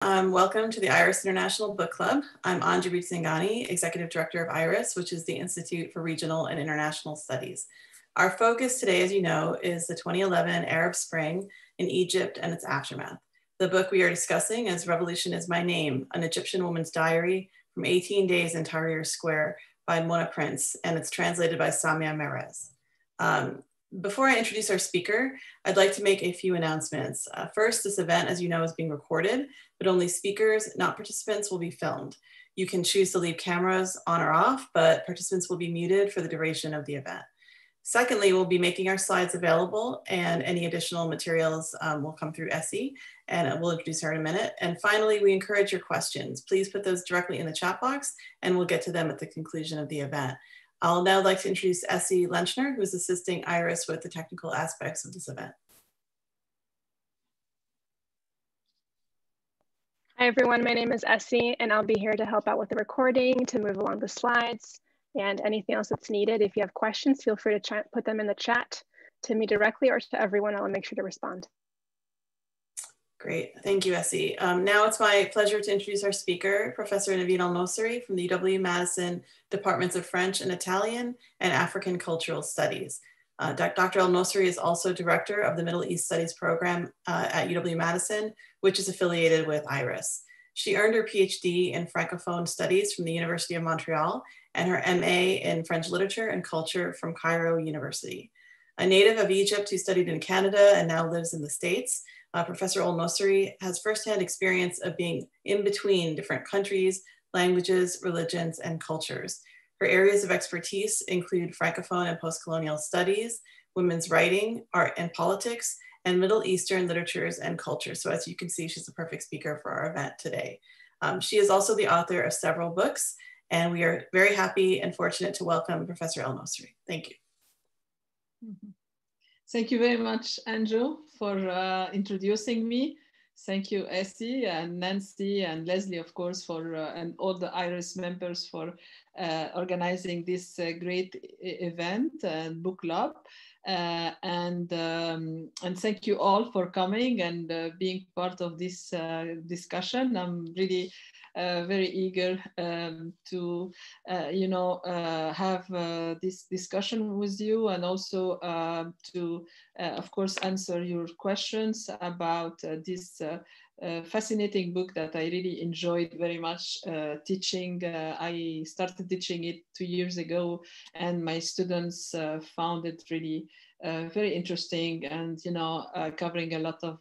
Welcome to the IRIS International Book Club. I'm Anjabit Singhani, Executive Director of IRIS, which is the Institute for Regional and International Studies. Our focus today, as you know, is the 2011 Arab Spring in Egypt and its aftermath. The book we are discussing is Revolution is My Name, an Egyptian Woman's Diary from 18 Days in Tahrir Square by Mona Prince, and it's translated by Samia Merez. Before I introduce our speaker, I'd like to make a few announcements. First, this event, as you know, is being recorded, but only speakers, not participants, will be filmed. You can choose to leave cameras on or off, but participants will be muted for the duration of the event. Secondly, we'll be making our slides available, and any additional materials will come through Essie, and we'll introduce her in a minute. And finally, we encourage your questions. Please put those directly in the chat box, and we'll get to them at the conclusion of the event. I'll now like to introduce Essie Lenchner, who's assisting IRIS with the technical aspects of this event. Hi everyone, my name is Essie and I'll be here to help out with the recording, to move along the slides, and anything else that's needed. If you have questions, feel free to put them in the chat to me directly or to everyone. I'll make sure to respond. Great, thank you, Essie. Now it's my pleasure to introduce our speaker, Professor Naveen Al-Nosri from the UW-Madison Departments of French and Italian and African Cultural Studies. Dr. Al-Nosri is also director of the Middle East Studies program at UW-Madison, which is affiliated with IRIS. She earned her PhD in Francophone Studies from the University of Montreal and her MA in French Literature and Culture from Cairo University. A native of Egypt who studied in Canada and now lives in the States, Professor Al-Nosri has firsthand experience of being in between different countries, languages, religions, and cultures. Her areas of expertise include Francophone and post-colonial studies, women's writing, art and politics, and Middle Eastern literatures and cultures. So as you can see, she's the perfect speaker for our event today. She is also the author of several books, and we are very happy and fortunate to welcome Professor Al-Nosri. Thank you. Mm-hmm. Thank you very much, Anjo, for introducing me. Thank you, Essie and Nancy and Leslie, of course, for and all the IRIS members for organizing this great event and book club. And thank you all for coming and being part of this discussion. I'm really very eager to, have this discussion with you, and also to, of course, answer your questions about this fascinating book that I really enjoyed very much teaching. I started teaching it 2 years ago, and my students found it really very interesting, and covering a lot of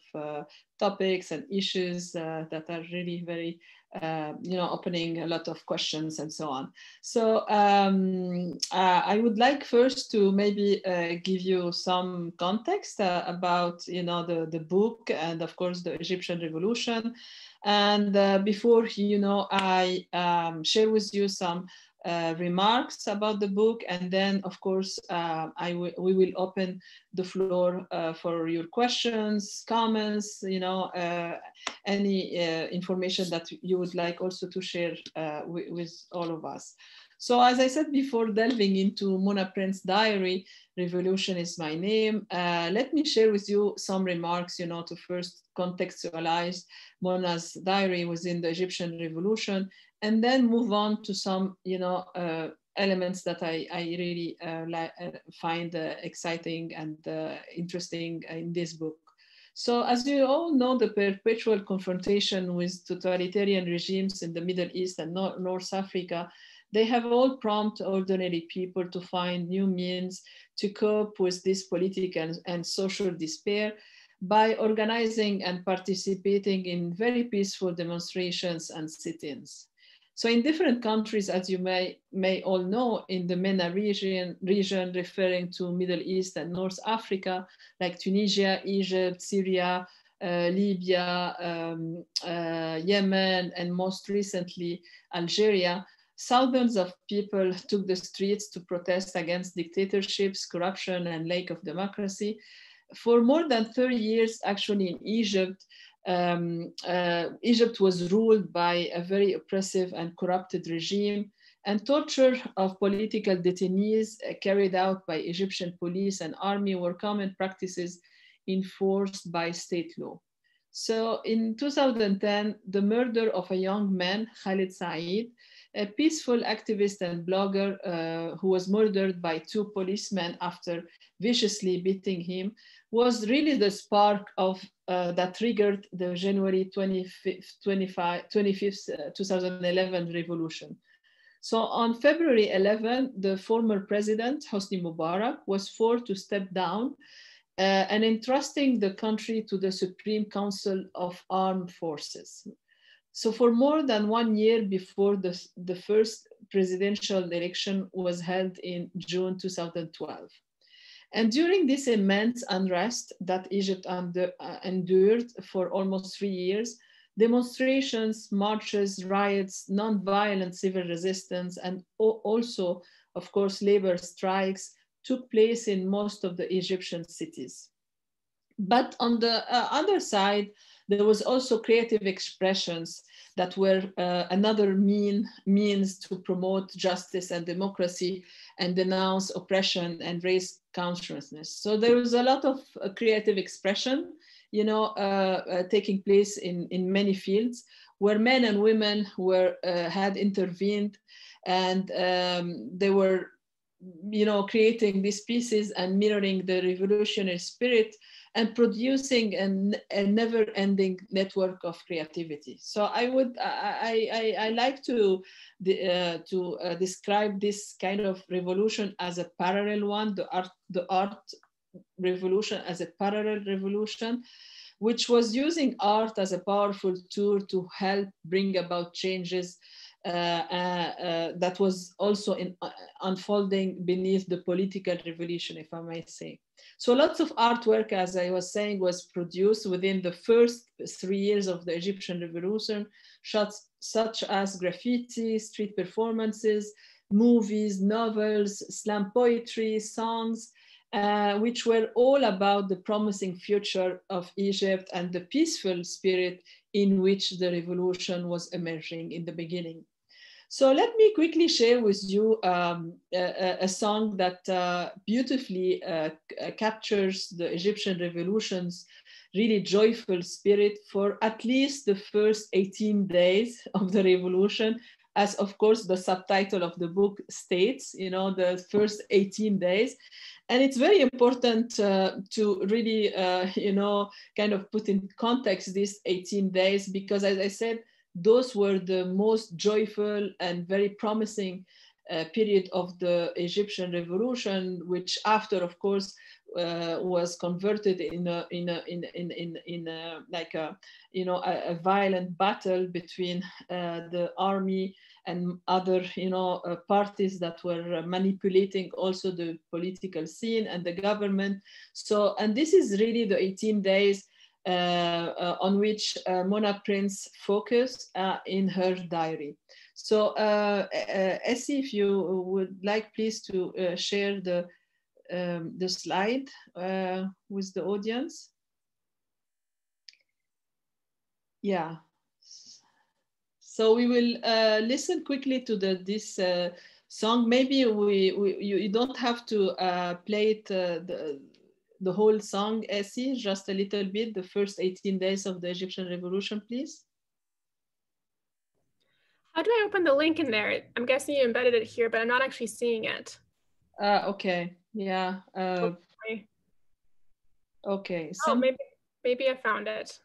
topics and issues that are really very opening a lot of questions and so on. So I would like first to maybe give you some context about the book and of course the Egyptian Revolution. And before I share with you some remarks about the book, and then of course we will open the floor for your questions, comments, any information that you would like also to share with all of us. So as I said before, delving into Mona Prince's diary, Revolution is My Name, let me share with you some remarks, to first contextualize Mona's diary within the Egyptian Revolution, and then move on to some, elements that I really find exciting and interesting in this book. So as you all know, the perpetual confrontation with totalitarian regimes in the Middle East and North Africa, they have all prompted ordinary people to find new means to cope with this political and social despair by organizing and participating in very peaceful demonstrations and sit-ins. So in different countries, as you may all know, in the MENA region referring to Middle East and North Africa, like Tunisia, Egypt, Syria, Libya, Yemen, and most recently Algeria, thousands of people took the streets to protest against dictatorships, corruption, and lack of democracy. For more than 30 years, actually, in Egypt, Egypt was ruled by a very oppressive and corrupted regime, and torture of political detainees carried out by Egyptian police and army were common practices enforced by state law. So in 2010, the murder of a young man, Khalid Saeed, a peaceful activist and blogger who was murdered by two policemen after viciously beating him, was really the spark of that triggered the January 25th, 2011 revolution. So on February 11, the former president, Hosni Mubarak, was forced to step down and entrusting the country to the Supreme Council of Armed Forces. So for more than 1 year before the first presidential election was held in June 2012. And during this immense unrest that Egypt endured for almost 3 years, demonstrations, marches, riots, non-violent civil resistance, and also, of course, labor strikes took place in most of the Egyptian cities. But on the other side, there was also creative expressions that were another means to promote justice and democracy and denounce oppression and raise consciousness. So there was a lot of creative expression, you know, taking place in many fields where men and women had intervened, and they were, you know, creating these pieces and mirroring the revolutionary spirit and producing a never-ending network of creativity. So I like to describe this kind of revolution as a parallel one, the art revolution as a parallel revolution, which was using art as a powerful tool to help bring about changes that was also unfolding beneath the political revolution, if I may say. So lots of artwork, as I was saying, was produced within the first 3 years of the Egyptian revolution, such as graffiti, street performances, movies, novels, slam poetry, songs, which were all about the promising future of Egypt and the peaceful spirit in which the revolution was emerging in the beginning. So let me quickly share with you a song that beautifully captures the Egyptian revolution's really joyful spirit for at least the first 18 days of the revolution, as of course the subtitle of the book states, you know, the first 18 days. And it's very important to really, you know, kind of put in context these 18 days, because as I said, those were the most joyful and very promising period of the Egyptian revolution, which after, of course, was converted in a violent battle between the army and other, you know, parties that were manipulating also the political scene and the government. So, and this is really the 18 days on which Mona Prince focused in her diary. So Essie, if you would like, please to share the slide with the audience. Yeah. So we will listen quickly to this song. Maybe you don't have to play it the whole song, Essie, just a little bit, the first 18 days of the Egyptian revolution, please. How do I open the link in there? I'm guessing you embedded it here, but I'm not actually seeing it. Okay, yeah. Okay. Oh, maybe I found it.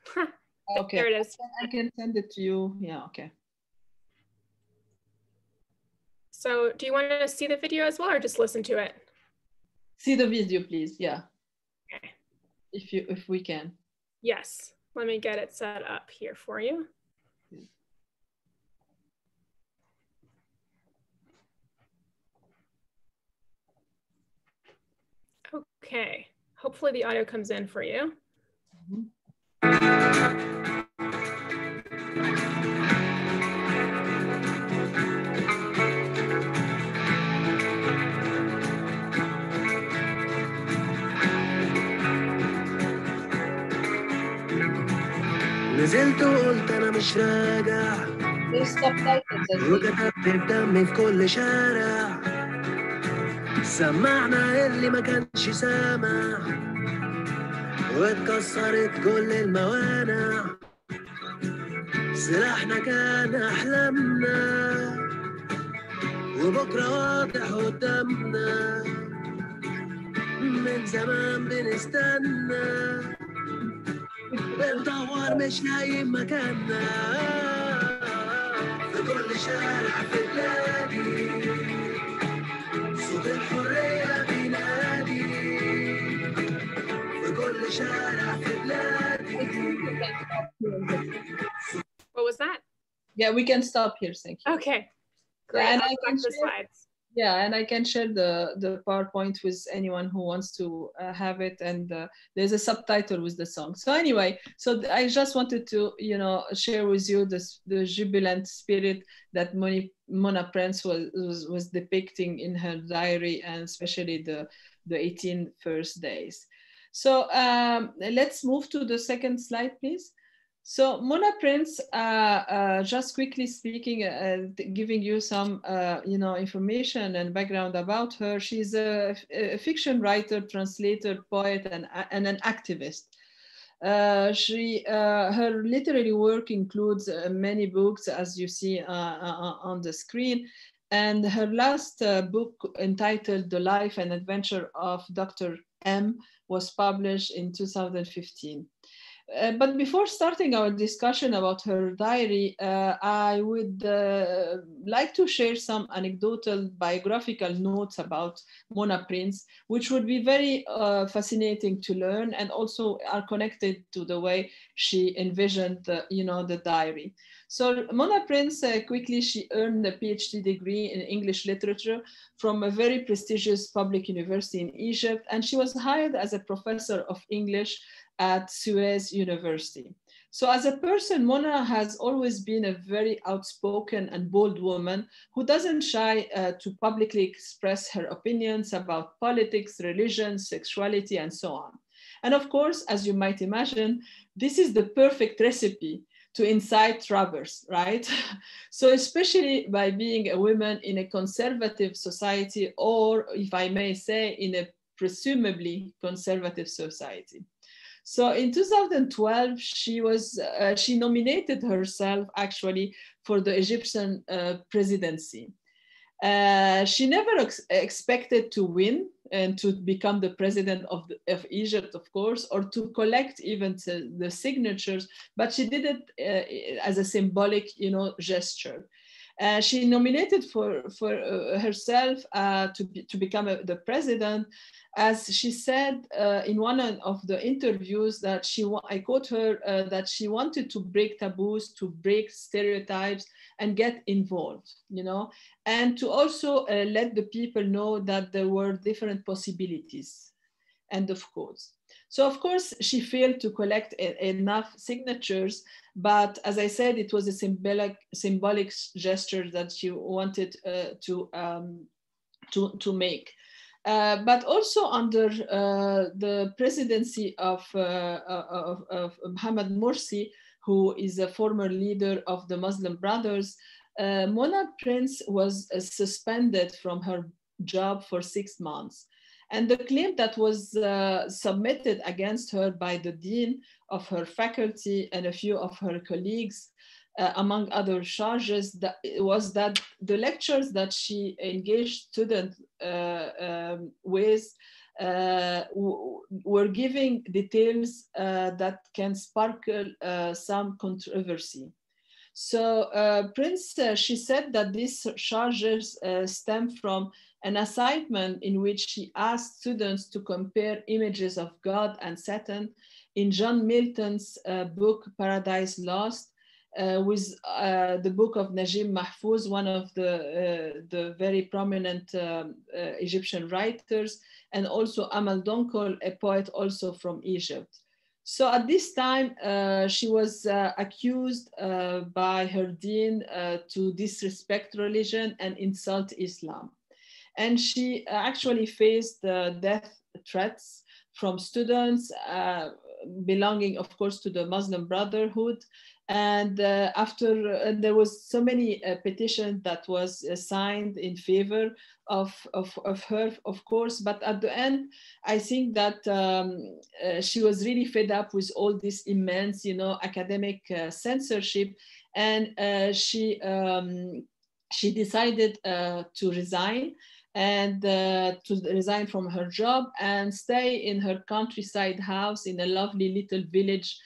Okay. There it is. I can send it to you. Yeah, okay. So do you want to see the video as well, or just listen to it? See the video, please. Yeah. Okay. If we can. Yes. Let me get it set up here for you. Okay. Hopefully the audio comes in for you. Mm-hmm. نزلت وقلت انا مش راجع وكتبت بدمي في كل شارع سمعنا اللي ما كانش سامع واتكسرت كل الموانع، سلاحنا كان أحلامنا وبكرة واضح قدامنا، من زمان بنستنى بندور مش لاقيين مكاننا، في كل شارع في بلادي صوت الحرية بينادي، في كل شارع في بلادي. What was that? Yeah, we can stop here. Thank you. Okay, great. Yeah, and I'll back the slides. Yeah, and I can share the PowerPoint with anyone who wants to have it, and there's a subtitle with the song. So anyway, so I just wanted to, you know, share with you the jubilant spirit that Mona Prince was depicting in her diary, and especially the 18 first days. So let's move to the second slide, please. So Mona Prince, just quickly speaking, giving you some you know, information and background about her. She's a fiction writer, translator, poet, and an activist. Her literary work includes many books, as you see on the screen. And her last book, entitled The Life and Adventure of Dr. M, was published in 2015. But before starting our discussion about her diary, I would like to share some anecdotal biographical notes about Mona Prince, which would be very fascinating to learn, and also are connected to the way she envisioned the diary. So Mona Prince, quickly, she earned a PhD degree in English literature from a very prestigious public university in Egypt, and she was hired as a professor of English at Suez University. So as a person, Mona has always been a very outspoken and bold woman who doesn't shy to publicly express her opinions about politics, religion, sexuality, and so on. And of course, as you might imagine, this is the perfect recipe to incite troubles, right? So especially by being a woman in a conservative society, or if I may say, in a presumably conservative society. So in 2012, she nominated herself actually for the Egyptian presidency. She never expected to win and to become the president of Egypt, of course, or to collect even the signatures, but she did it as a symbolic, gesture. She nominated for herself to become the president, as she said in one of the interviews that I quote her, that she wanted to break taboos, to break stereotypes, and get involved, and to also let the people know that there were different possibilities, end of quotes. So of course, she failed to collect enough signatures, but as I said, it was a symbolic gesture that she wanted to make. But also under the presidency of Mohamed Morsi, who is a former leader of the Muslim Brothers, Mona Prince was suspended from her job for 6 months. And the claim that was submitted against her by the dean of her faculty and a few of her colleagues, among other charges, was that the lectures that she engaged students with were giving details that can sparkle some controversy. So Prince, she said that these charges stem from an assignment in which she asked students to compare images of God and Satan in John Milton's book Paradise Lost with the book of Najib Mahfouz, one of the very prominent Egyptian writers, and also Amal Donkol, a poet also from Egypt. So at this time, she was accused by her dean to disrespect religion and insult Islam. And she actually faced death threats from students belonging, of course, to the Muslim Brotherhood, And after there was so many petitions that was signed in favor of her, of course, but at the end, I think that she was really fed up with all this immense, academic censorship, and she decided to resign and to resign from her job and stay in her countryside house in a lovely little village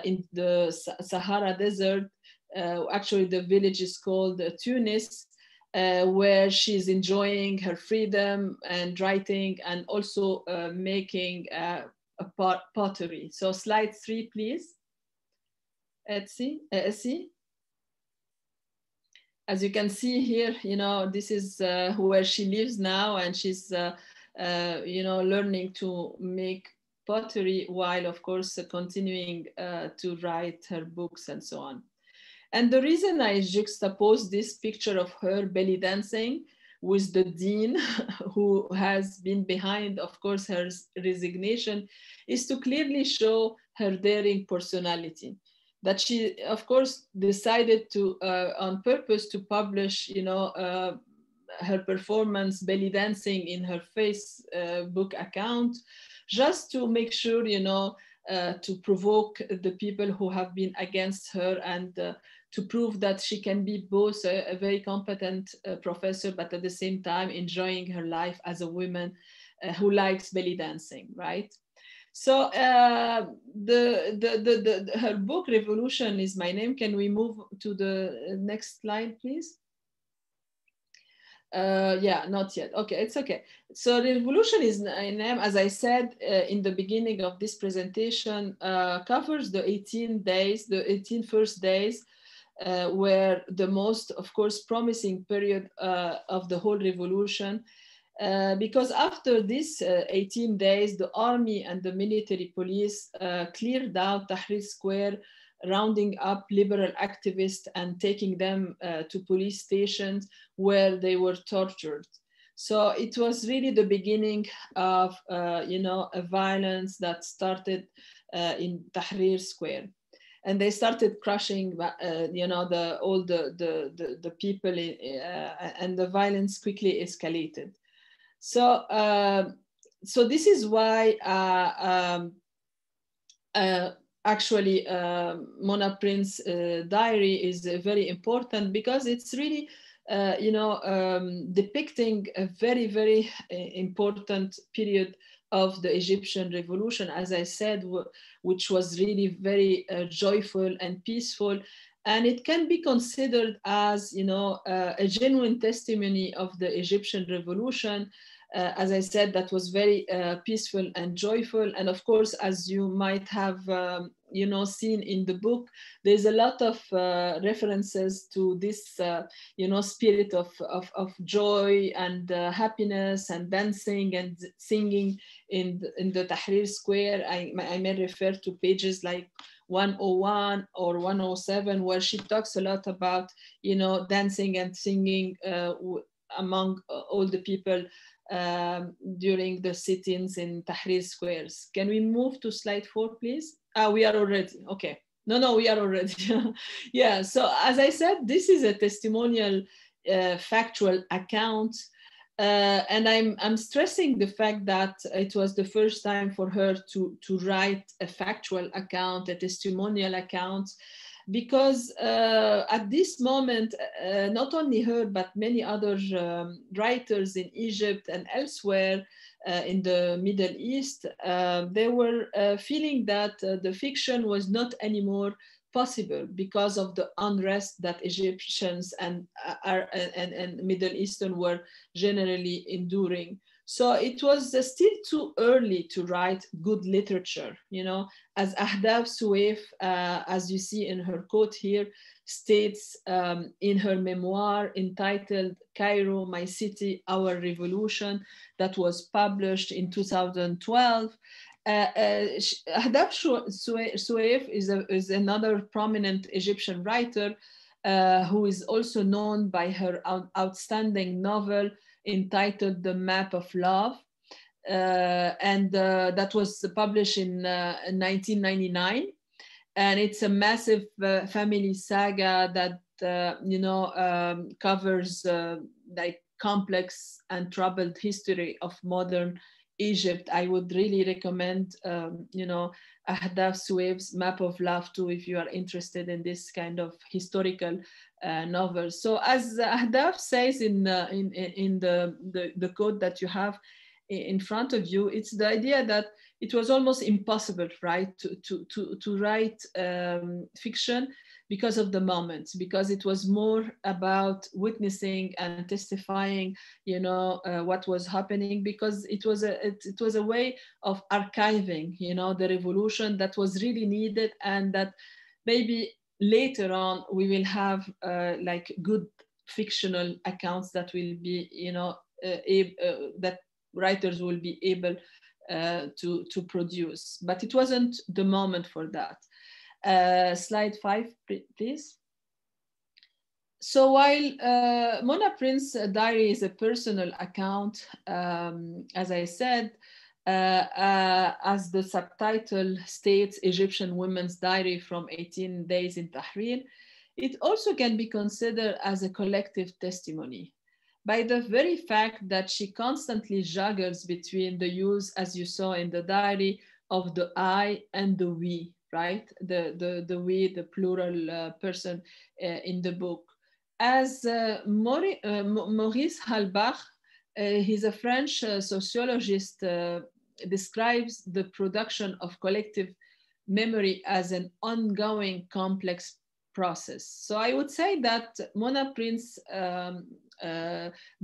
in the Sahara Desert. Actually, the village is called Tunis, where she's enjoying her freedom and writing and also making pottery. So slide 3, please. Essie. As you can see here, this is where she lives now, and she's, learning to make pottery while, of course, continuing to write her books and so on. And the reason I juxtapose this picture of her belly dancing with the dean who has been behind, of course, her resignation is to clearly show her daring personality. That she, of course, decided to, on purpose, to publish, her performance belly dancing in her Facebook account, just to make sure, to provoke the people who have been against her, and to prove that she can be both a very competent professor, but at the same time enjoying her life as a woman who likes belly dancing, right? So her book, Revolution Is My Name. Can we move to the next slide, please? Yeah, not yet. Okay, it's okay. So Revolution Is My Name, as I said in the beginning of this presentation, covers the 18 days, the 18 first days, were the most, of course, promising period of the whole revolution. Because after this 18 days, the army and the military police cleared out Tahrir Square, rounding up liberal activists and taking them to police stations where they were tortured. So it was really the beginning of, a violence that started in Tahrir Square. And they started crushing, all the people, and the violence quickly escalated. So, so this is why actually Mona Prince's diary is very important, because it's really, depicting a very, very important period of the Egyptian revolution, as I said, which was really very joyful and peaceful. And it can be considered as, a genuine testimony of the Egyptian revolution. As I said, that was very peaceful and joyful. And of course, as you might have, seen in the book, there's a lot of references to this, spirit of joy and happiness and dancing and singing in the Tahrir Square. I may refer to pages like 101 or 107, where she talks a lot about, dancing and singing among all the people during the sit-ins in Tahrir Squares. Can we move to slide 4, please? We are already, okay. No, we are already. Yeah, so as I said, this is a testimonial factual account. And I'm stressing the fact that it was the first time for her to write a factual account, a testimonial account, because at this moment, not only her, but many other writers in Egypt and elsewhere in the Middle East, they were feeling that the fiction was not anymore possible because of the unrest that Egyptians and Middle Eastern were generally enduring. So it was still too early to write good literature, as Ahdaf Soueif, as you see in her quote here, states in her memoir entitled Cairo, My City, Our Revolution, that was published in 2012. Ahdaf Soueif is another prominent Egyptian writer who is also known by her outstanding novel entitled The Map of Love, and that was published in 1999. And it's a massive family saga that covers like complex and troubled history of modern Egypt. I would really recommend Ahdaf Suwaib's Map of Love too, if you are interested in this kind of historical novels. So as Ahdaf says in the quote that you have in front of you, it's the idea that it was almost impossible, right, to write fiction because of the moments, because it was more about witnessing and testifying, what was happening, because it was a way of archiving, the revolution that was really needed, and that maybe later on we will have like good fictional accounts that will be, that writers will be able to produce, but it wasn't the moment for that. Slide 5, please. So while Mona Prince diary is a personal account, as I said, as the subtitle states, Egyptian Women's Diary from 18 Days in Tahrir, it also can be considered as a collective testimony, by the very fact that she constantly juggles between the use, as you saw in the diary, of the I and the we, right? The we, the plural person in the book. As Maurice Halbach, he's a French sociologist, describes the production of collective memory as an ongoing complex process. So I would say that Mona Prince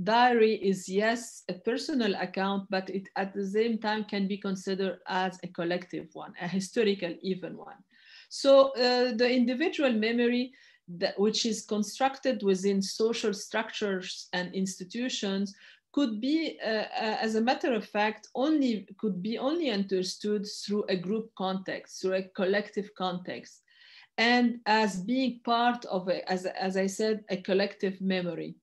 diary is, yes, a personal account, but it at the same time can be considered as a collective one, a historical even one. So the individual memory, which is constructed within social structures and institutions, could be, as a matter of fact, could be only understood through a group context, through a collective context, and as being part of, as I said, a collective memory.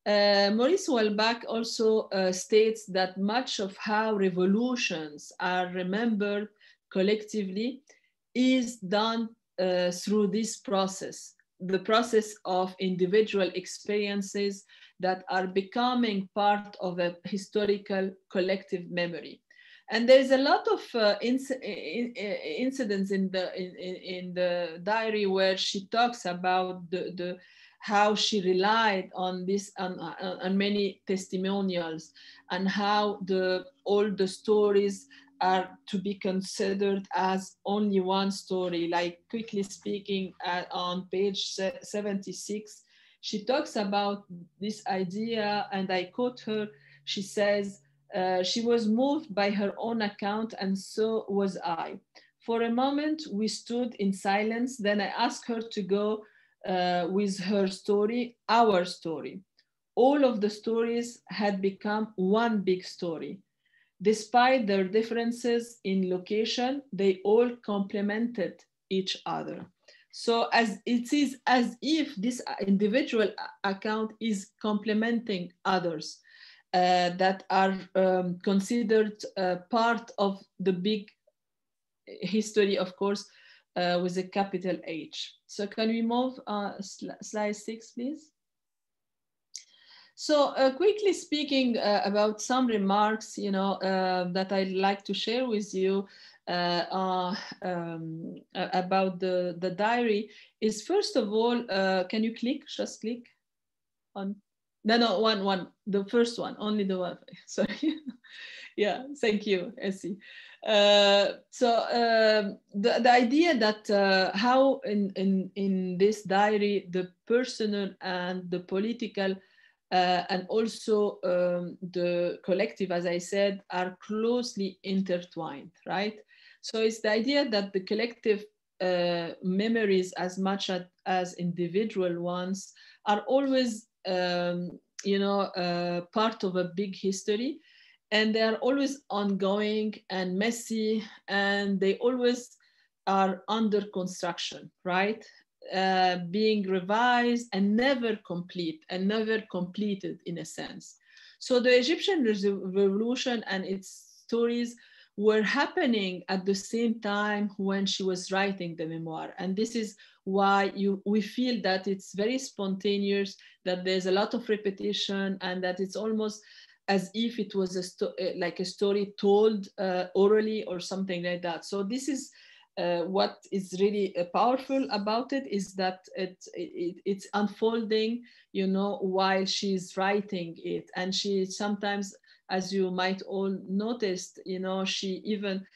Maurice Halbach also states that much of how revolutions are remembered collectively is done through this process, the process of individual experiences that are becoming part of a historical collective memory. And there's a lot of incidents in the diary where she talks about how she relied on this, on many testimonials, and how all the stories are to be considered as only one story. Like, quickly speaking, on page 76, she talks about this idea, and I quote her. She says, she was moved by her own account, and so was I. For a moment, we stood in silence. Then I asked her to go with her story, our story. All of the stories had become one big story. Despite their differences in location, they all complemented each other. So as it is as if this individual account is complementing others that are considered part of the big history, of course, with a capital H. So can we move slide 6, please? So quickly speaking about some remarks, that I'd like to share with you about the diary is, first of all, can you just click on? No, one, the first one, only the one, sorry. Yeah, thank you, Essie. So the idea that how in this diary, the personal and the political and also the collective, as I said, are closely intertwined, right? So it's the idea that the collective memories, as much as individual ones, are always, part of a big history, and they are always ongoing and messy, and they always are under construction, right? Being revised and never complete and never completed, in a sense. So the Egyptian revolution and its stories were happening at the same time when she was writing the memoir. And this is why we feel that it's very spontaneous, that there's a lot of repetition, and that it's almost as if it was like a story told orally or something like that. So this is what is really powerful about it, is that it's unfolding, you know, while she's writing it. And she sometimes, as you might all noticed, you know, she even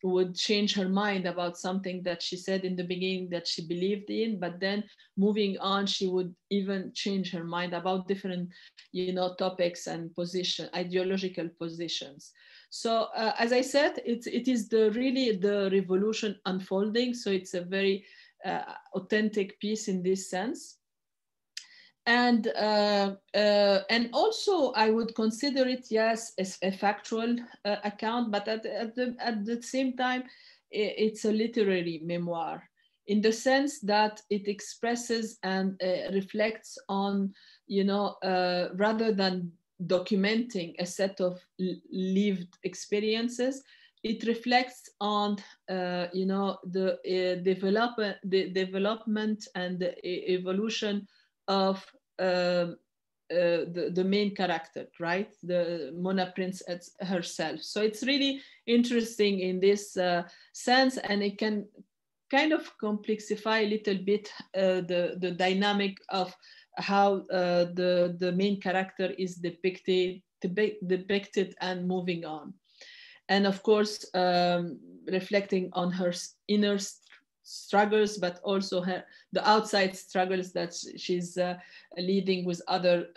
would change her mind about something that she said in the beginning that she believed in, but then moving on, she would even change her mind about different, you know, topics and ideological positions. So as I said, it is really the revolution unfolding. So it's a very authentic piece in this sense. And also I would consider it, yes, as a factual account, but at the same time, it's a literary memoir, in the sense that it expresses and reflects on, you know, rather than documenting a set of lived experiences, it reflects on, you know, the development and the evolution of the main character, right? The Mona Prince herself. So it's really interesting in this sense, and it can kind of complexify a little bit the dynamic of how the main character is depicted and moving on. And of course, reflecting on her inner struggles, but also the outside struggles that she's leading with other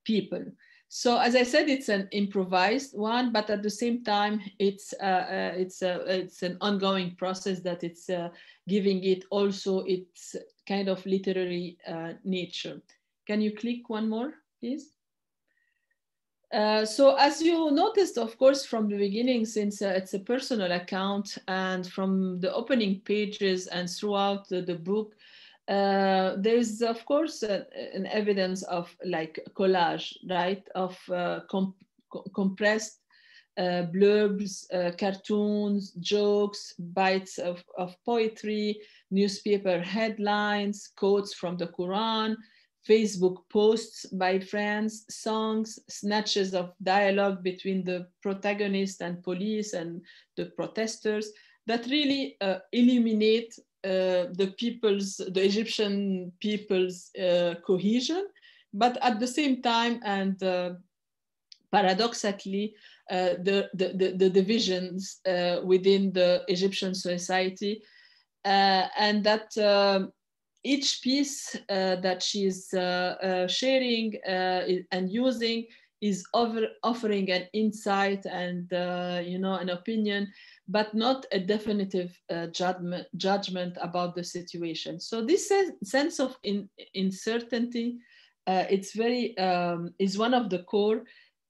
people. So as I said, it's an improvised one, but at the same time, it's an ongoing process that it's giving it also its kind of literary nature. Can you click one more, please? So as you noticed, of course, from the beginning, since it's a personal account, and from the opening pages and throughout the book, there's, of course, an evidence of like collage, right? Of compressed blurbs, cartoons, jokes, bites of poetry, newspaper headlines, quotes from the Quran, Facebook posts by friends, songs, snatches of dialogue between the protagonist and police and the protesters that really illuminate the Egyptian people's cohesion, but at the same time, and paradoxically, the divisions within the Egyptian society, and that each piece that she's sharing and using is offering an insight and you know, an opinion, but not a definitive judgment about the situation. So this sense of uncertainty, it's very is one of the core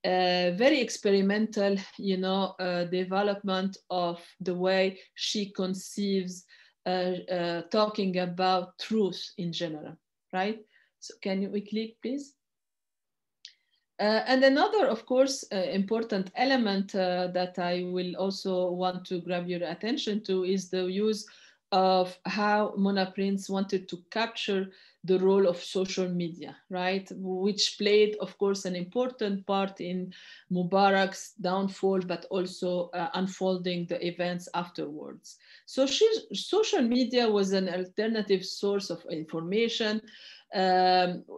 very experimental, you know, development of the way she conceives talking about truth in general, right? So can we click, please? And another, of course, important element that I will also want to grab your attention to is the use of how Mona Prince wanted to capture the role of social media, right? Which played, of course, an important part in Mubarak's downfall, but also unfolding the events afterwards. So social media was an alternative source of information,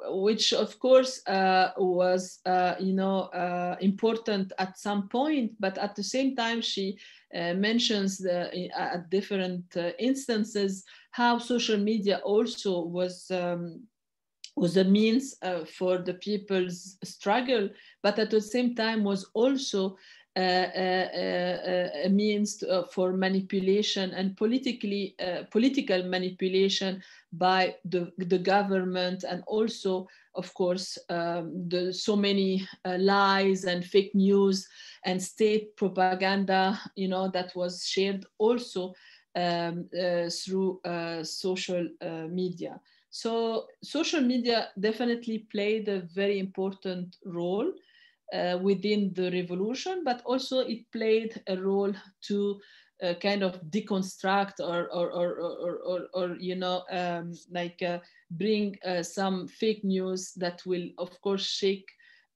which of course was you know, important at some point, but at the same time she mentions at different instances how social media also was a means for the people's struggle, but at the same time was also a means for manipulation and political manipulation by the government, and also, of course, the so many lies and fake news and state propaganda, you know, that was shared also through social media. So social media definitely played a very important role. within the revolution, but also it played a role to kind of deconstruct or you know, bring some fake news that will, of course, shake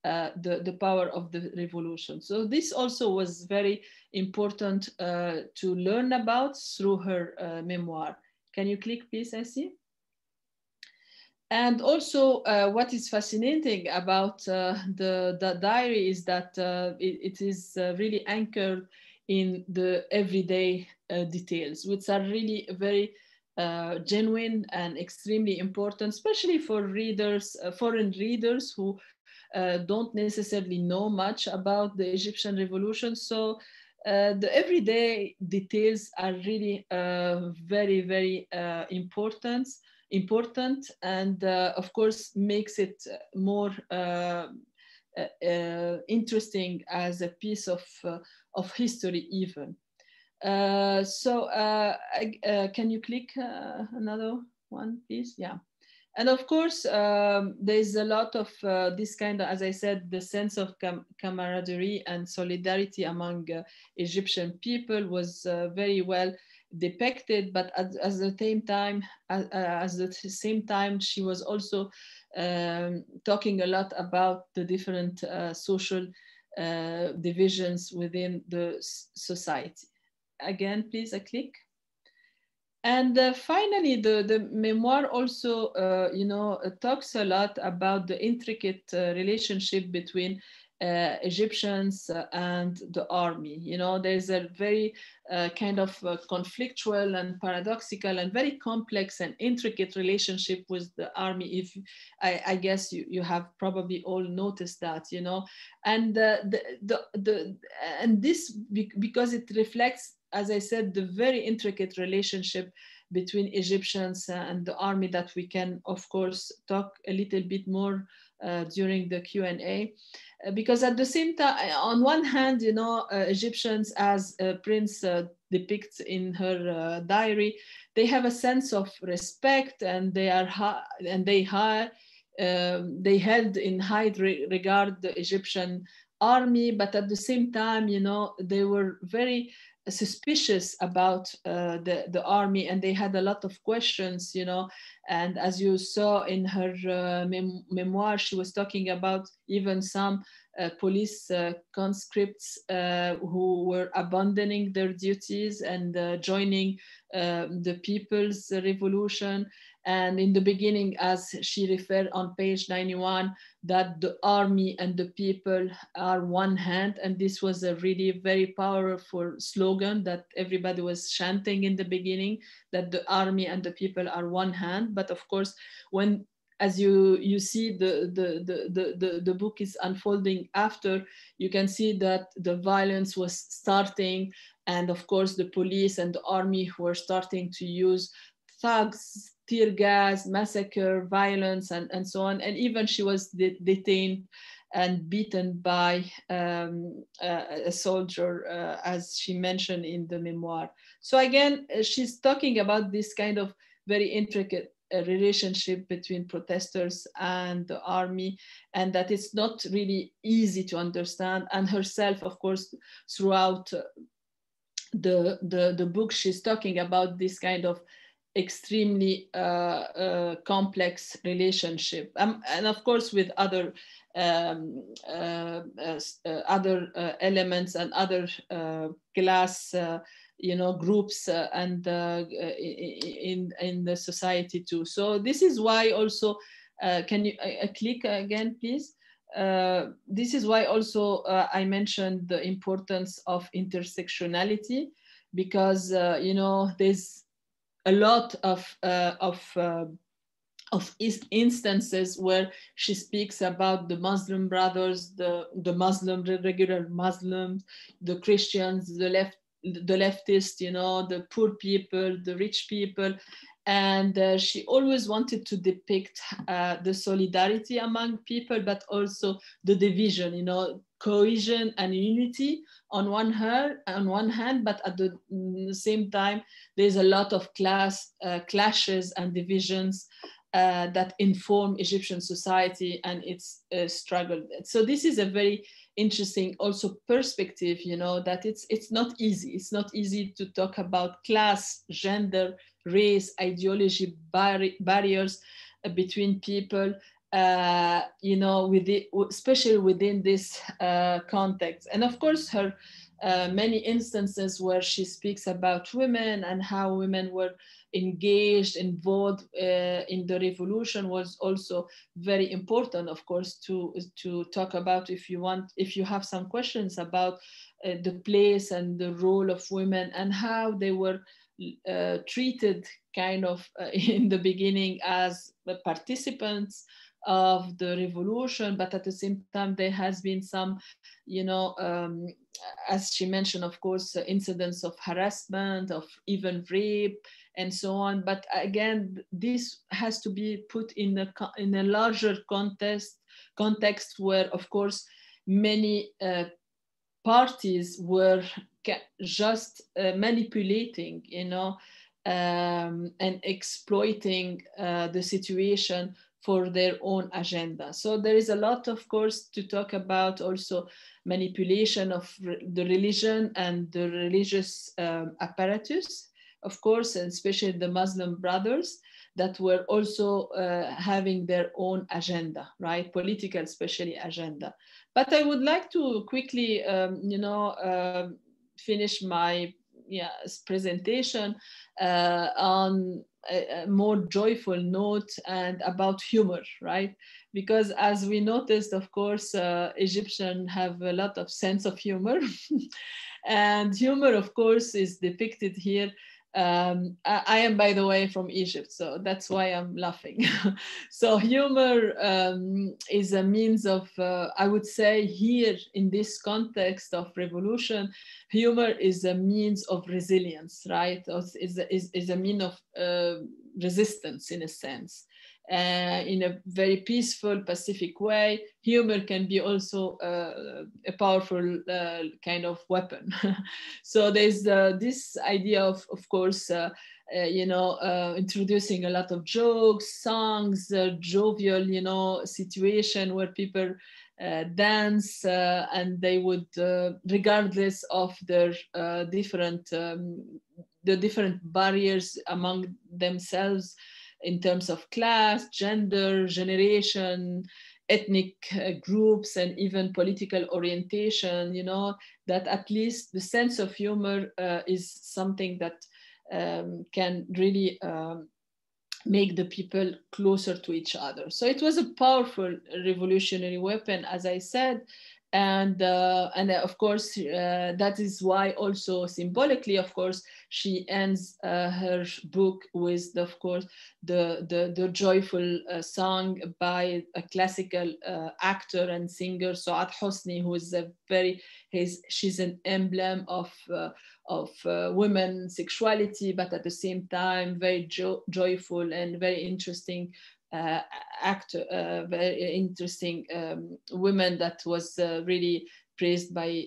the power of the revolution. So this also was very important to learn about through her memoir. Can you click, please, Essie? And also, what is fascinating about the diary is that it is really anchored in the everyday details, which are really very genuine and extremely important, especially for readers, foreign readers who don't necessarily know much about the Egyptian revolution. So the everyday details are really very, very important, and of course makes it more interesting as a piece of history even. Can you click another one, please? Yeah. And of course, there's a lot of this kind of, as I said, the sense of camaraderie and solidarity among Egyptian people was very well depicted, but at the same time, she was also talking a lot about the different social divisions within the society. Again, please, a click. And finally, the memoir also, talks a lot about the intricate relationship between Egyptians and the army. You know, there's a very kind of conflictual and paradoxical and very complex and intricate relationship with the army. If I guess you have probably all noticed that, you know, and and this because it reflects, as I said, the very intricate relationship between Egyptians and the army that we can, of course, talk a little bit more during the Q&A. Because at the same time, on one hand, you know, Egyptians, as Prince depicts in her diary, they have a sense of respect, and they are they held in high regard the Egyptian army, but at the same time, you know, they were very suspicious about the army, and they had a lot of questions, you know. And as you saw in her memoir, she was talking about even some police conscripts who were abandoning their duties and joining the People's Revolution. And in the beginning, as she referred on page 91, that the army and the people are one hand. And this was a really very powerful slogan that everybody was chanting in the beginning, that the army and the people are one hand. But of course, when, as you see the book is unfolding after, you can see that the violence was starting. And of course, the police and the army were starting to use thugs, tear gas, massacre, violence, and so on. And even she was detained and beaten by a soldier, as she mentioned in the memoir. So again, she's talking about this kind of very intricate relationship between protesters and the army, and that it's not really easy to understand. And herself, of course, throughout the book, she's talking about this kind of extremely complex relationship, and of course with other elements and other class groups and in the society too. So this is why also can you click again, please? This is why also I mentioned the importance of intersectionality, because there's a lot of instances where she speaks about the Muslim brothers, the regular Muslims, the Christians, the leftists, the poor people, the rich people. And she always wanted to depict the solidarity among people, but also the division, cohesion and unity on one hand, but at the same time, there's a lot of class clashes and divisions that inform Egyptian society and its struggle. So this is a very interesting also perspective, you know, that it's not easy. It's not easy to talk about class, gender, race, ideology, barriers between people, you know, especially within this context. And of course, her many instances where she speaks about women and how women were engaged, involved in the revolution was also very important, of course, to talk about. If you have some questions about the place and the role of women and how they were treated kind of in the beginning as participants of the revolution, but at the same time there has been some, you know, as she mentioned, of course, incidents of harassment, of even rape and so on. But again, this has to be put in a larger context where, of course, many parties were just manipulating, you know, and exploiting the situation for their own agenda. So there is a lot, of course, to talk about also manipulation of the religion and the religious apparatus, of course, and especially the Muslim brothers that were also having their own agenda, right? Political, especially agenda. But I would like to quickly, you know, finish my presentation on a more joyful note and about humor, right? Because as we noticed, of course, Egyptians have a lot of sense of humor. And humor, of course, is depicted here. I am, by the way, from Egypt, so that's why I'm laughing. So humor is a means of, I would say here in this context of revolution, humor is a means of resilience, right? Is a means of resistance in a sense. In a very peaceful, pacific way. Humor can be also a powerful kind of weapon. So there's this idea of course, you know, introducing a lot of jokes, songs, jovial, you know, situation where people dance and they would, regardless of their different barriers among themselves, in terms of class, gender, generation, ethnic groups, and even political orientation, you know, that at least the sense of humor is something that can really make the people closer to each other. So it was a powerful revolutionary weapon, as I said. And of course, that is why also symbolically, of course, she ends her book with, of course, the joyful song by a classical actor and singer, Suad Hosni, who is she's an emblem of women's sexuality, but at the same time, very joyful and very interesting actor, very interesting woman that was really praised by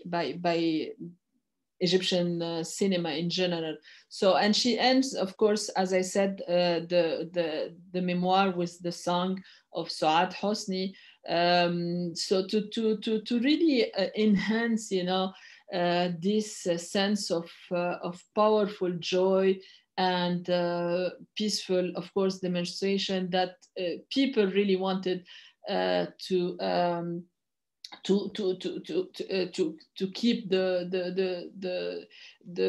Egyptian cinema in general. So, and she ends, of course, as I said, the memoir with the song of Suad Hosni. So to really enhance, you know, this sense of powerful joy and peaceful, of course, demonstration that people really wanted to keep the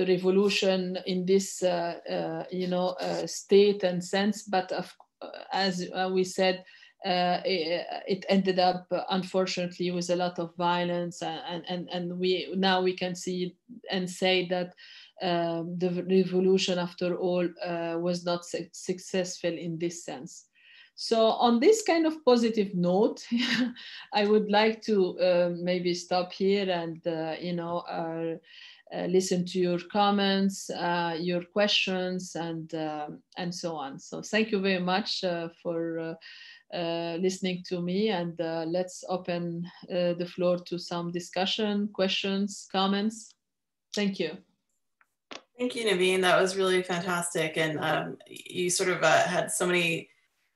revolution in this you know, state and sense. But as we said, it ended up unfortunately with a lot of violence, and we can see and say that the revolution after all was not successful in this sense. So on this kind of positive note, I would like to maybe stop here and you know, listen to your comments, your questions, and so on. So thank you very much for listening to me, and let's open the floor to some discussion, questions, comments. Thank you. Thank you, Naveen. That was really fantastic. And you sort of had so many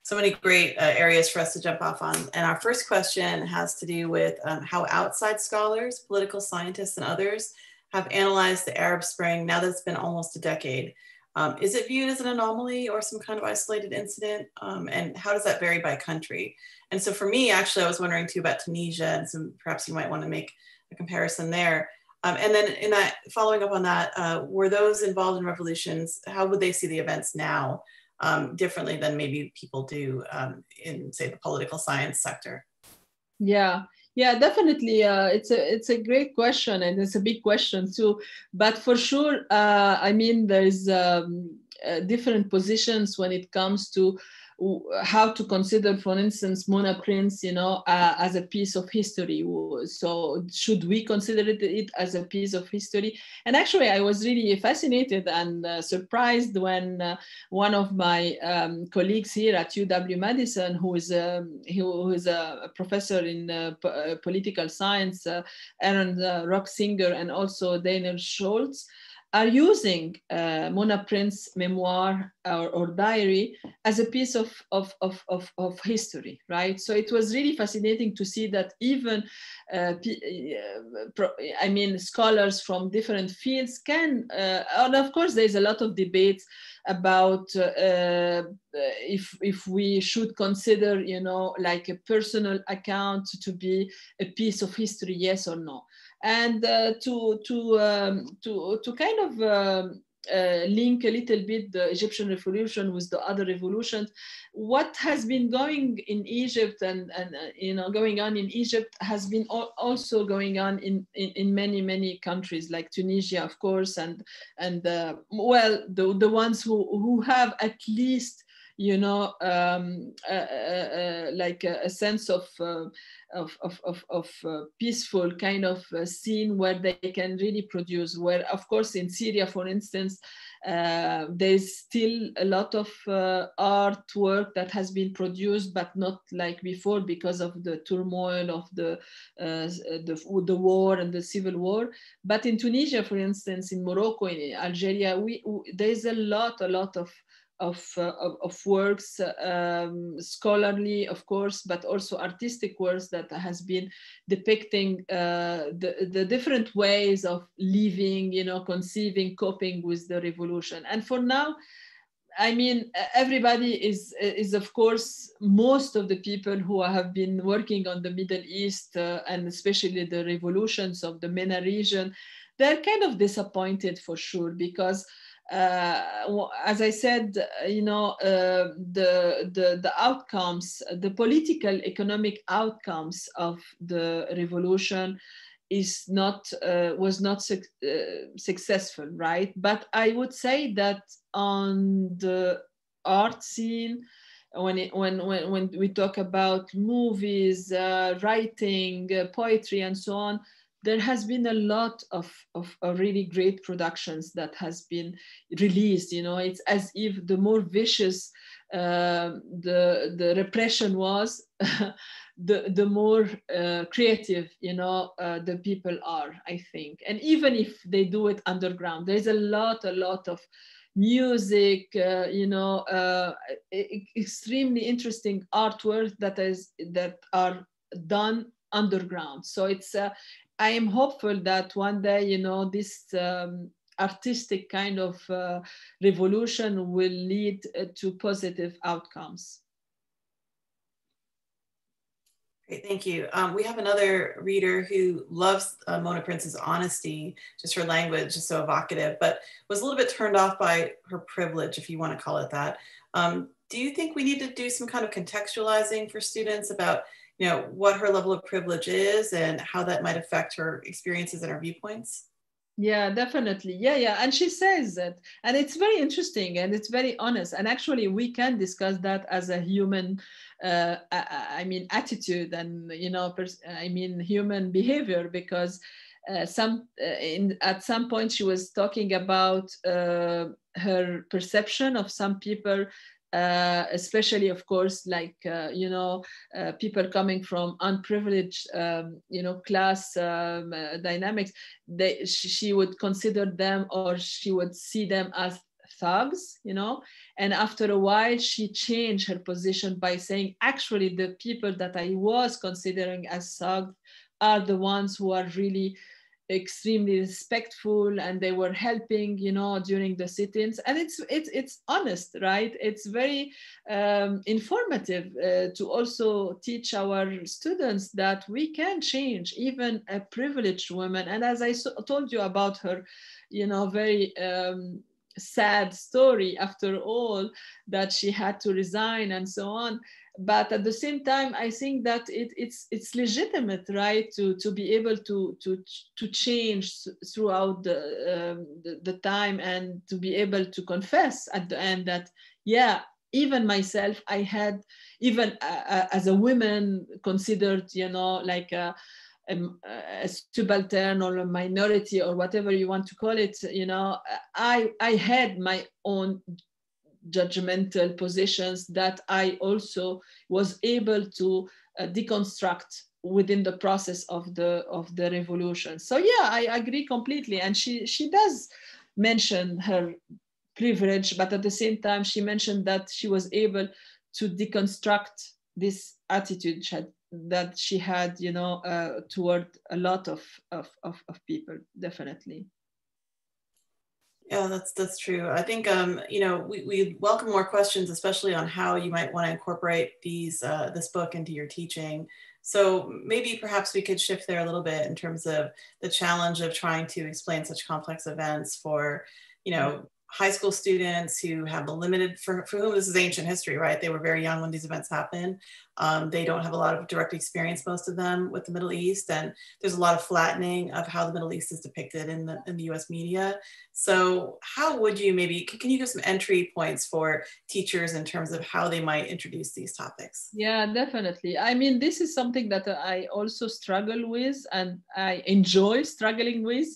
So many great areas for us to jump off on. And our first question has to do with how outside scholars, political scientists, and others have analyzed the Arab Spring now that it's been almost a decade. Is it viewed as an anomaly or some kind of isolated incident? And how does that vary by country? And so for me, actually, I was wondering too about Tunisia, and some, perhaps you might want to make a comparison there. And then in that, following up on that, were those involved in revolutions, how would they see the events now differently than maybe people do in, say, the political science sector? Yeah, definitely. It's a great question, and it's a big question too. But for sure, I mean, there's different positions when it comes to how to consider, for instance, Mona Prince, as a piece of history. So should we consider it as a piece of history? And actually, I was really fascinated and surprised when one of my colleagues here at UW-Madison, who is a professor in political science, Aaron Rocksinger, and also Daniel Schultz, are using Mona Prince's memoir or diary as a piece of history, right? So it was really fascinating to see that even, scholars from different fields can, and of course there's a lot of debate about if we should consider, like a personal account to be a piece of history, yes or no. And to kind of link a little bit the Egyptian revolution with the other revolutions, what has been going in Egypt and going on in Egypt has been also going on in many countries like Tunisia, of course, and well, the ones who have at least like a sense of peaceful kind of scene where they can really produce. Where, of course, in Syria, for instance, there's still a lot of artwork that has been produced, but not like before because of the turmoil of the war and the civil war. But in Tunisia, for instance, in Morocco, in Algeria, there's a lot of works, scholarly, of course, but also artistic works that has been depicting the different ways of living, conceiving, coping with the revolution. And for now, I mean, everybody is of course, most of the people who have been working on the Middle East and especially the revolutions of the MENA region, they're kind of disappointed for sure, because as I said, the outcomes, the political, economic outcomes of the revolution was not successful, right? But I would say that on the art scene, when we talk about movies, writing, poetry, and so on, there has been a lot of really great productions that has been released. It's as if the more vicious the repression was, the more creative, the people are, I think. And even if they do it underground, there's a lot of music, extremely interesting artwork that are done underground. So it's I am hopeful that one day, this artistic kind of revolution will lead to positive outcomes. Great, thank you. We have another reader who loves Mona Prince's honesty, just her language is so evocative, but was a little bit turned off by her privilege, if you want to call it that. Do you think we need to do some kind of contextualizing for students about what her level of privilege is and how that might affect her experiences and her viewpoints? Yeah, definitely. Yeah. And she says that, and it's very interesting and it's very honest. And actually we can discuss that as a human, attitude and, human behavior, because at some point she was talking about her perception of some people, especially, of course, like, people coming from unprivileged, class dynamics, she would consider them, or she would see them as thugs, you know. And after a while, she changed her position by saying, actually, the people that I was considering as thugs are the ones who are really extremely respectful, and they were helping, you know, during the sit-ins. And it's honest, right? It's very informative to also teach our students that we can change even a privileged woman. And as I told you about her, you know, very sad story after all, that she had to resign and so on. But at the same time, I think that it's legitimate, right, to be able to change throughout the time, and to be able to confess at the end that, yeah, even myself, I had, even as a woman, considered, you know, like a subaltern or a minority or whatever you want to call it, you know, I had my own judgmental positions that I also was able to deconstruct within the process of the revolution. So yeah, I agree completely. And she does mention her privilege, but at the same time, she mentioned that she was able to deconstruct this attitude that she had, you know, toward a lot of people, definitely. Yeah, that's true. I think, you know, we welcome more questions, especially on how you might want to incorporate this book into your teaching. So maybe perhaps we could shift there a little bit in terms of the challenge of trying to explain such complex events for, you know, high school students who have a limited, for whom this is ancient history, right? They were very young when these events happened. They don't have a lot of direct experience, most of them, with the Middle East. And there's a lot of flattening of how the Middle East is depicted in the US media. So how would you maybe, can you give some entry points for teachers in terms of how they might introduce these topics? Yeah, definitely. I mean, this is something that I also struggle with, and I enjoy struggling with.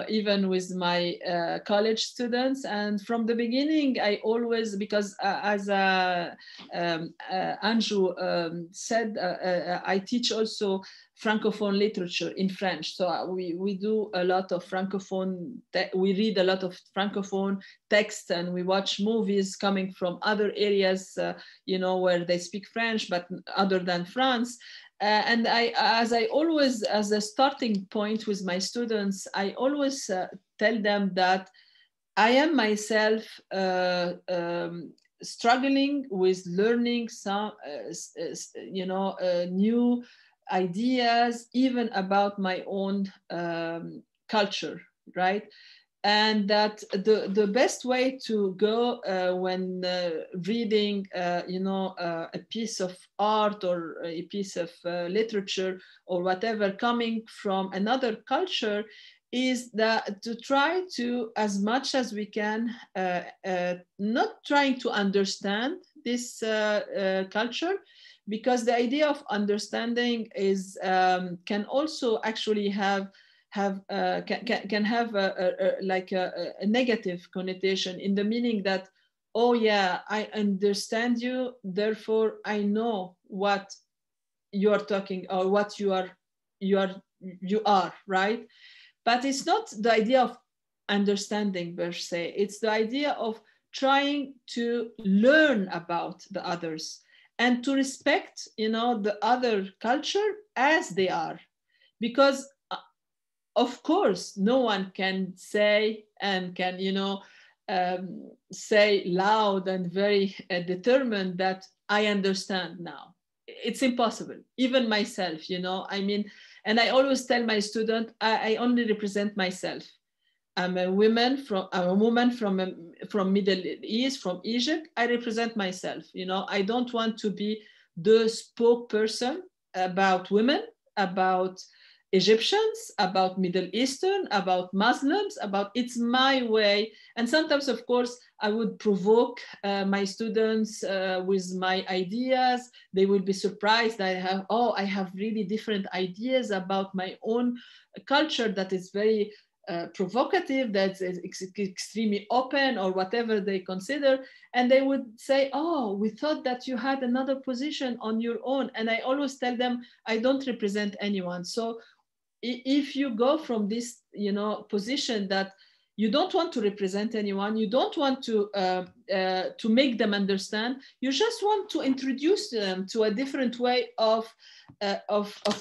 Even with my college students. And from the beginning, I always, because as Andrew said, I teach also Francophone literature in French. So we do a lot of Francophone, we read a lot of Francophone text, and we watch movies coming from other areas, you know, where they speak French, but other than France. And as a starting point with my students, I always tell them that I am myself struggling with learning some, new ideas, even about my own culture, right? And that the best way to go when reading, a piece of art or a piece of literature or whatever coming from another culture is that to try to, as much as we can, not trying to understand this culture, because the idea of understanding is can also actually can have a negative connotation, in the meaning that, oh yeah, I understand you, therefore I know what you are talking, or what you are, right? But it's not the idea of understanding per se. It's the idea of trying to learn about the others and to respect, the other culture as they are. Because of course, no one can say and can, say loud and very determined that I understand now. It's impossible. Even myself, and I always tell my student, I only represent myself. I'm a woman from Middle East, from Egypt. I represent myself. I don't want to be the spokesperson about women, about Egyptians, about Middle Eastern, about Muslims, it's my way. And sometimes, of course, I would provoke my students with my ideas. They will be surprised that I have really different ideas about my own culture that is very provocative, that's extremely open, or whatever they consider. And they would say, oh, we thought that you had another position on your own. And I always tell them, I don't represent anyone. So if you go from this, position that You don't want to represent anyone. You don't want to make them understand. You just want to introduce them to a different way of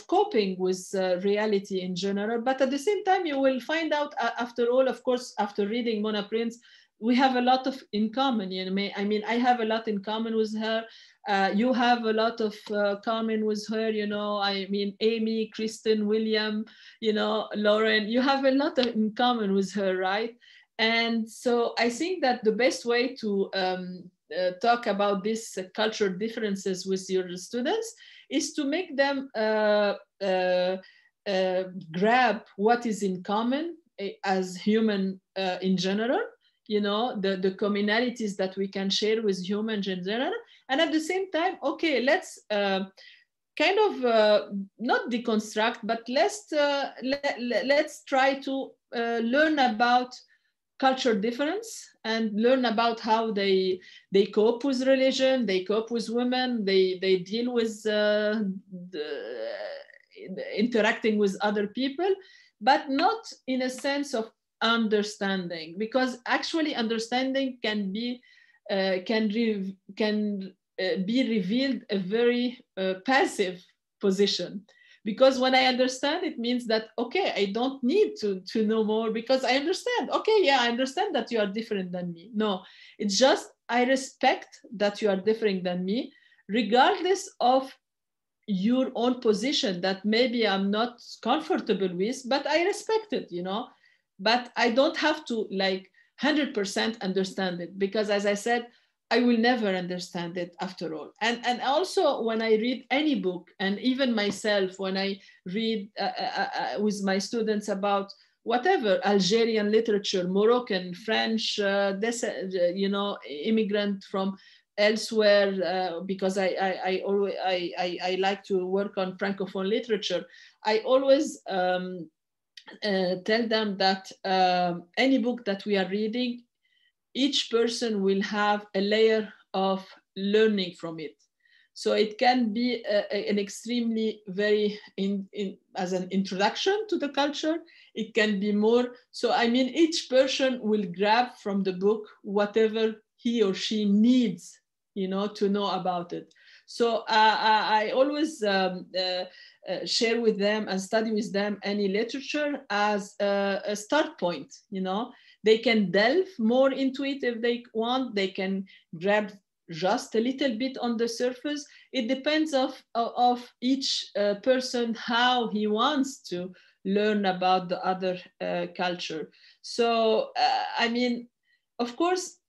coping with reality in general. But at the same time, you will find out, after all, of course, after reading Mona Prince, we have a lot of in common. You know, I mean, I have a lot in common with her. You have a lot of common with her, you know, I mean, Amy, Kristen, William, you know, Lauren, you have a lot in common with her, right? And so I think that the best way to talk about these cultural differences with your students is to make them grab what is in common as human in general, you know, the commonalities that we can share with humans in general. And at the same time, okay, let's kind of not deconstruct, but let's try to learn about culture difference and learn about how they cope with religion, they cope with women, they deal with interacting with other people, but not in a sense of understanding, because actually understanding can be be revealed a very passive position. Because when I understand, it means that, okay, I don't need to know more because I understand. Okay, yeah, I understand that you are different than me. No, it's just I respect that you are different than me, regardless of your own position that maybe I'm not comfortable with, but I respect it, you know. But I don't have to like 100% understand it, because as I said, I will never understand it after all. And also when I read any book, and even myself, when I read with my students about whatever, Algerian literature, Moroccan, French, you know, immigrant from elsewhere, because I like to work on Francophone literature, I always tell them that any book that we are reading, each person will have a layer of learning from it. So it can be an extremely very as an introduction to the culture. It can be more. So I mean, each person will grab from the book whatever he or she needs, you know, to know about it. So I always share with them and study with them any literature as a start point, you know. They can delve more into it if they want. They can grab just a little bit on the surface. It depends of each person how he wants to learn about the other culture. So I mean, of course,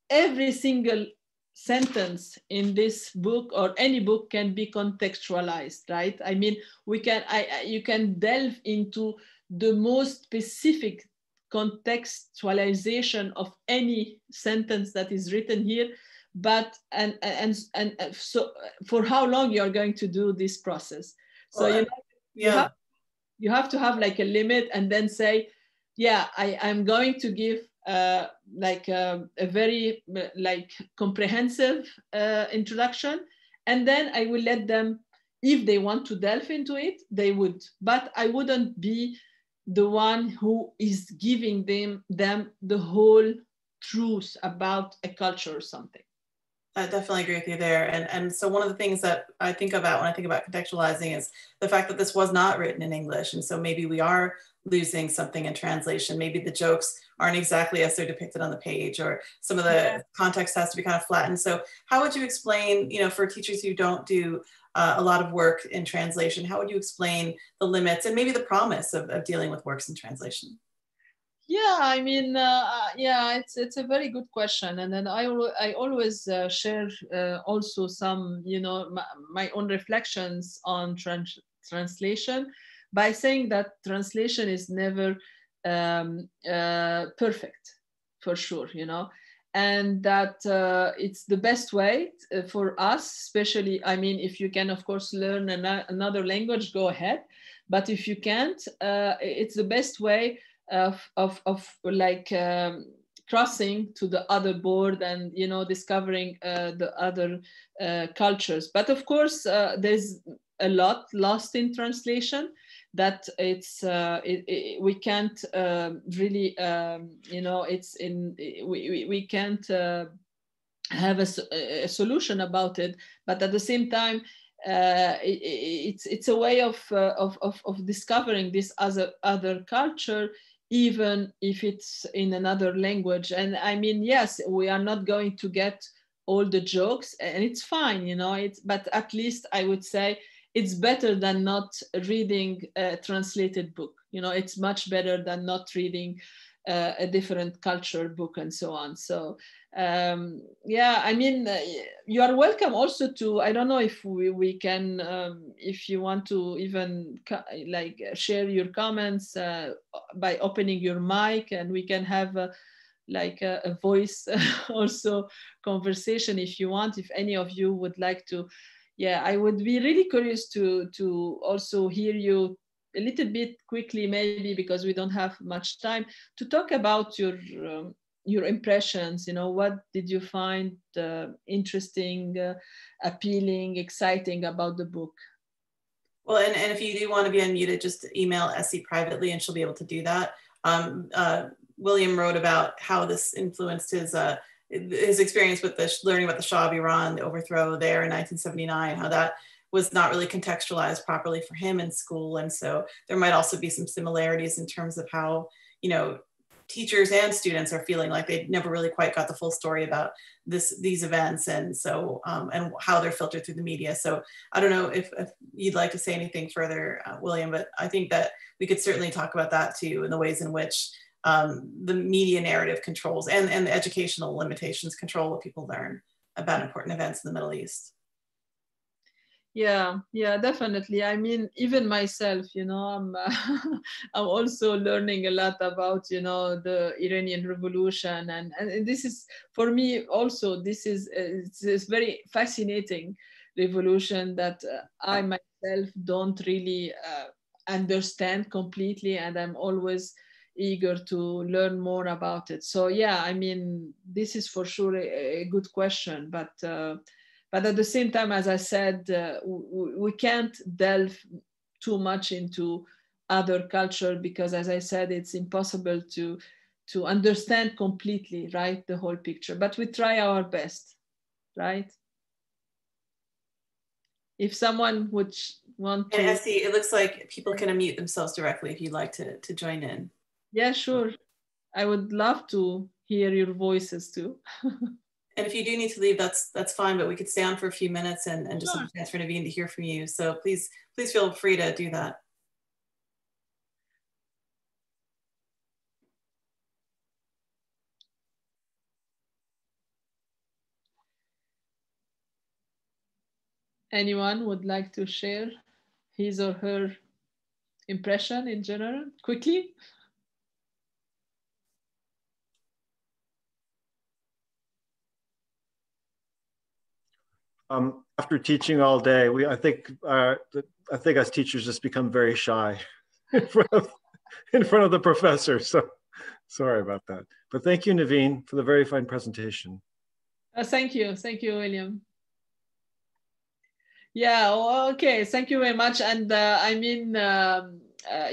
every single sentence in this book or any book can be contextualized, right? I mean, you can delve into the most specific contextualization of any sentence that is written here, but and so for how long you are going to do this process. So well, you have to have like a limit, and then say, yeah, I'm going to give like a very like comprehensive introduction, and then I will let them, if they want to delve into it, they would, but I wouldn't be the one who is giving them the whole truth about a culture or something. I definitely agree with you there. And so one of the things that I think about when I think about contextualizing is the fact that this was not written in English. And so maybe we are losing something in translation. Maybe the jokes aren't exactly as they're depicted on the page, or some of the context has to be kind of flattened. So how would you explain, you know, for teachers who don't do a lot of work in translation, how would you explain the limits and maybe the promise of dealing with works in translation? Yeah, I mean, yeah, it's a very good question, and then I always share also some, you know, my own reflections on translation by saying that translation is never perfect, for sure, you know, and that it's the best way for us, especially, I mean, if you can, of course, learn another language, go ahead, but if you can't, it's the best way of like crossing to the other board and, you know, discovering the other cultures. But of course, there's a lot lost in translation. that it's we can't really you know, it's in we can't have a solution about it, but at the same time it's a way of discovering this other culture, even if it's in another language. And I mean, yes, we are not going to get all the jokes, and it's fine, you know, it's, but at least I would say it's better than not reading a translated book. You know, it's much better than not reading a different culture book and so on. So yeah, I mean, you are welcome also to, I don't know if we can, if you want to even like share your comments by opening your mic, and we can have like a voice also conversation if you want, if any of you would like to. Yeah, I would be really curious to also hear you a little bit quickly, maybe because we don't have much time, to talk about your impressions. You know, what did you find interesting, appealing, exciting about the book? Well, and if you do want to be unmuted, just email Essie privately and she'll be able to do that. William wrote about how this influenced his experience with learning about the Shah of Iran, the overthrow there in 1979, how that was not really contextualized properly for him in school. And so there might also be some similarities in terms of how, you know, teachers and students are feeling like they never really quite got the full story about these events, and so and how they're filtered through the media. So I don't know if you'd like to say anything further, William, but I think that we could certainly talk about that too, in the ways in which the media narrative controls and the educational limitations control what people learn about important events in the Middle East. Yeah, yeah, definitely. I mean, even myself, you know, I'm also learning a lot about, you know, the Iranian Revolution, and this is, for me also, this is it's very fascinating revolution that I myself don't really understand completely, and I'm always eager to learn more about it. So yeah, I mean, this is for sure a good question, but at the same time, as I said, we can't delve too much into other culture, because, as I said, it's impossible to understand completely, right, the whole picture. But we try our best, right? If someone would want to... And Essie, it looks like people can unmute themselves directly if you'd like to join in. Yeah, sure. I would love to hear your voices too. And if you do need to leave, that's fine, but we could stay on for a few minutes and just Sure. have a chance for Naveen to hear from you. So please feel free to do that. Anyone would like to share his or her impression in general, quickly? After teaching all day, I think us teachers just become very shy in front of the professor. So sorry about that. But thank you, Naveen, for the very fine presentation. Thank you, William. Yeah, okay, thank you very much. And I mean,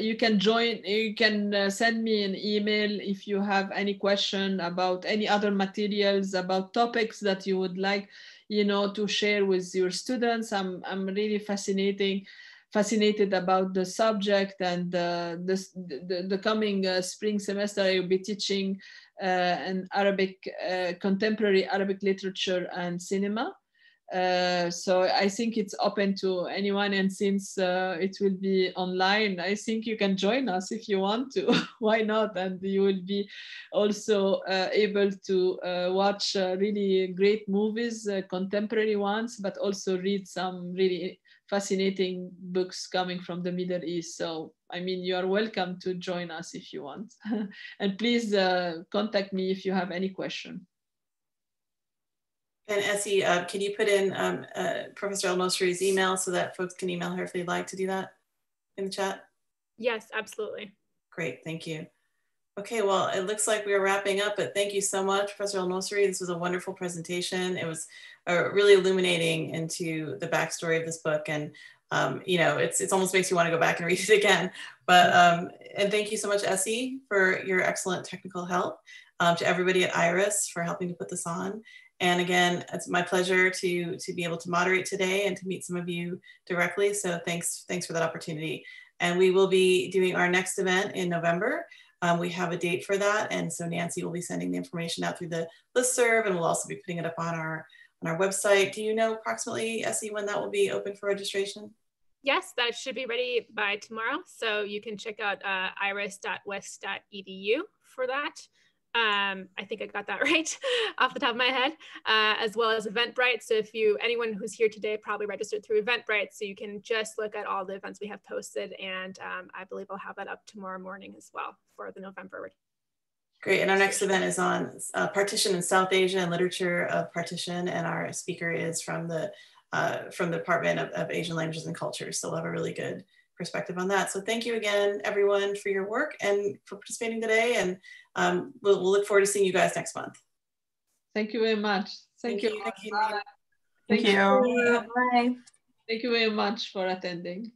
you can join, you can send me an email if you have any question about any other materials, about topics that you would like, you know, to share with your students. I'm really fascinated about the subject, and the coming spring semester I will be teaching an Arabic, contemporary Arabic literature and cinema. So I think it's open to anyone, and since it will be online, I think you can join us if you want to. Why not? And you will be also able to watch really great movies, contemporary ones, but also read some really fascinating books coming from the Middle East. So I mean, you are welcome to join us if you want. And please contact me if you have any question. And Essie, can you put in Professor El-Nosri's email so that folks can email her if they'd like to do that in the chat? Yes, absolutely. Great, thank you. Okay, well, it looks like we are wrapping up, but thank you so much, Professor El-Nosri. This was a wonderful presentation. It was really illuminating into the backstory of this book. And, you know, it's almost makes you want to go back and read it again. But, and thank you so much, Essie, for your excellent technical help, to everybody at IRIS for helping to put this on. And again, it's my pleasure to be able to moderate today and to meet some of you directly. So thanks for that opportunity. And we will be doing our next event in November. We have a date for that. And so Nancy will be sending the information out through the listserv, and we'll also be putting it up on our website. Do you know approximately, Essie, when that will be open for registration? Yes, that should be ready by tomorrow. So you can check out iris.west.edu for that. I think I got that right off the top of my head, as well as Eventbrite. So if anyone who's here today probably registered through Eventbrite, so you can just look at all the events we have posted, and I believe I'll have that up tomorrow morning as well for the November. Great, and our next event is on partition in South Asia and literature of partition, and our speaker is from the Department of Asian Languages and Cultures, so we'll have a really good perspective on that. So thank you again, everyone, for your work and for participating today, and we'll look forward to seeing you guys next month. Thank you very much. Thank you. Thank you. Thank you. Bye. Thank you very much for attending.